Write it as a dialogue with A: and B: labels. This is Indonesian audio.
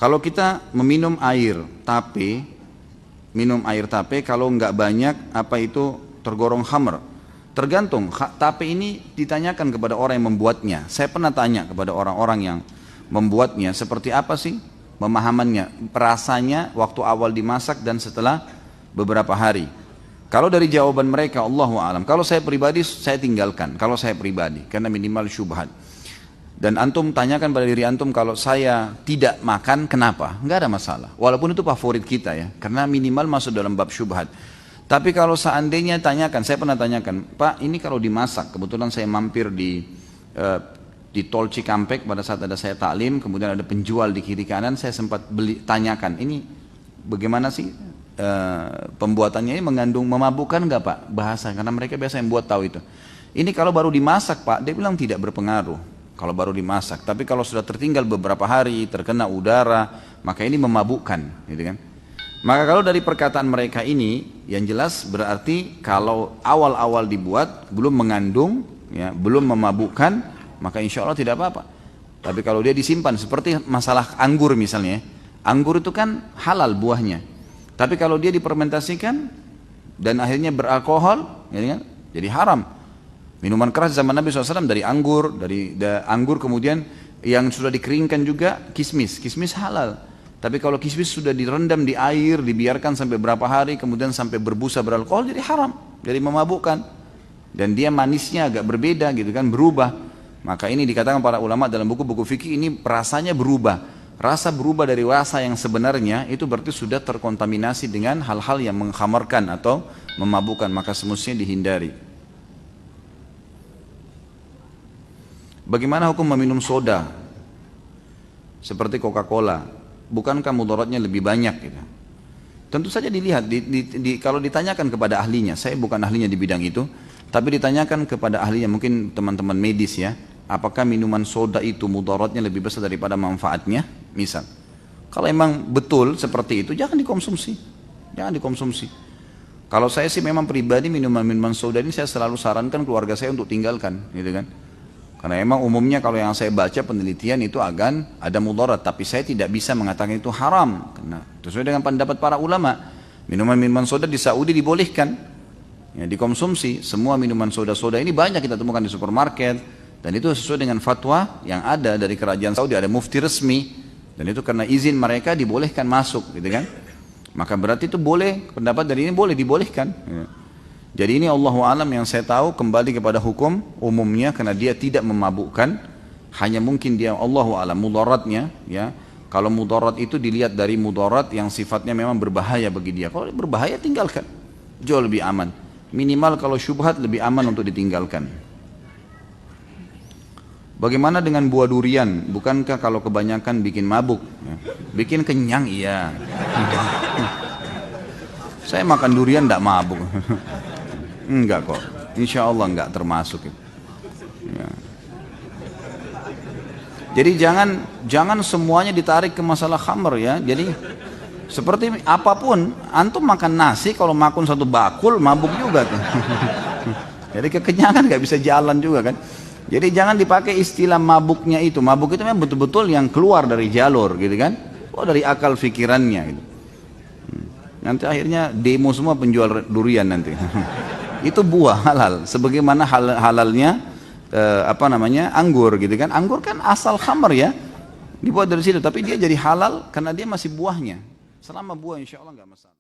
A: Kalau kita meminum air tape, kalau nggak banyak apa itu tergolong khamr? Tergantung, tape ini ditanyakan kepada orang yang membuatnya. Saya pernah tanya kepada orang-orang yang membuatnya, seperti apa sih pemahamannya, rasanya waktu awal dimasak dan setelah beberapa hari. Kalau dari jawaban mereka, Allahu a'lam. Kalau saya pribadi, saya tinggalkan. Kalau saya pribadi, karena minimal syubhat. Dan antum tanyakan pada diri antum, kalau saya tidak makan, kenapa? Nggak ada masalah. Walaupun itu favorit kita ya, karena minimal masuk dalam bab syubhat. Tapi kalau seandainya tanyakan, saya pernah tanyakan, Pak, ini kalau dimasak, kebetulan saya mampir di Tol Cikampek pada saat ada saya taklim, kemudian ada penjual di kiri kanan, saya sempat tanyakan, ini bagaimana sih pembuatannya, ini mengandung memabukkan nggak Pak? Bahasa, karena mereka biasa yang buat tahu itu. Ini kalau baru dimasak Pak, dia bilang tidak berpengaruh kalau baru dimasak. Tapi kalau sudah tertinggal beberapa hari, terkena udara, maka ini memabukkan, gitu kan? Maka kalau dari perkataan mereka ini, yang jelas berarti kalau awal-awal dibuat belum mengandung, ya, belum memabukkan, maka insya Allah tidak apa-apa. Tapi kalau dia disimpan seperti masalah anggur misalnya, anggur itu kan halal buahnya. Tapi kalau dia difermentasikan dan akhirnya beralkohol, ya, jadi haram. Minuman keras zaman Nabi SAW dari anggur, anggur kemudian yang sudah dikeringkan juga kismis halal. Tapi kalau kismis sudah direndam di air, dibiarkan sampai berapa hari, kemudian sampai berbusa beralkohol, jadi haram, jadi memabukkan. Dan dia manisnya agak berbeda gitu kan, berubah. Maka ini dikatakan para ulama dalam buku-buku fikih, ini rasanya berubah. Rasa berubah dari rasa yang sebenarnya, itu berarti sudah terkontaminasi dengan hal-hal yang mengkhamarkan atau memabukkan, maka semestinya dihindari. Bagaimana hukum meminum soda seperti Coca-Cola? Bukankah mudaratnya lebih banyak gitu? Tentu saja dilihat, kalau ditanyakan kepada ahlinya, saya bukan ahlinya di bidang itu, tapi ditanyakan kepada ahlinya, mungkin teman-teman medis ya, apakah minuman soda itu mudaratnya lebih besar daripada manfaatnya? Misal, kalau emang betul seperti itu, jangan dikonsumsi. Kalau saya sih memang pribadi minuman-minuman soda ini saya selalu sarankan keluarga saya untuk tinggalkan, gitu kan? Karena emang umumnya kalau yang saya baca penelitian itu akan ada mudarat, tapi saya tidak bisa mengatakan itu haram. Karena sesuai dengan pendapat para ulama, minuman-minuman soda di Saudi dibolehkan, ya, dikonsumsi. Semua minuman soda-soda ini banyak kita temukan di supermarket, dan itu sesuai dengan fatwa yang ada dari kerajaan Saudi, ada mufti resmi, dan itu karena izin mereka dibolehkan masuk, gitu kan? Maka berarti itu boleh, pendapat dari ini boleh dibolehkan. Ya. Jadi ini Allahu a'lam yang saya tahu, kembali kepada hukum umumnya, karena dia tidak memabukkan, hanya mungkin dia Allahu a'lam mudaratnya, ya. Kalau mudarat itu dilihat dari mudarat yang sifatnya memang berbahaya bagi dia. Kalau berbahaya tinggalkan, jauh lebih aman. Minimal kalau syubhat lebih aman untuk ditinggalkan. Bagaimana dengan buah durian? Bukankah kalau kebanyakan bikin mabuk? Ya. Bikin kenyang, iya. Saya makan durian tidak mabuk. Enggak kok, insya Allah enggak termasuk. Ya. Jadi jangan semuanya ditarik ke masalah khamr ya. Jadi seperti apapun, antum makan nasi kalau makan satu bakul mabuk juga tuh. Jadi kekenyangan nggak bisa jalan juga kan. Jadi jangan dipakai istilah mabuknya itu. Mabuk itu memang betul-betul yang keluar dari jalur gitu kan. Oh, dari akal fikirannya gitu. Nanti akhirnya demo semua penjual durian nanti. Itu buah halal, sebagaimana halalnya anggur gitu kan. Anggur kan asal khamr ya, dibuat dari situ, tapi dia jadi halal karena dia masih buahnya. Selama buah insya Allah nggak masalah.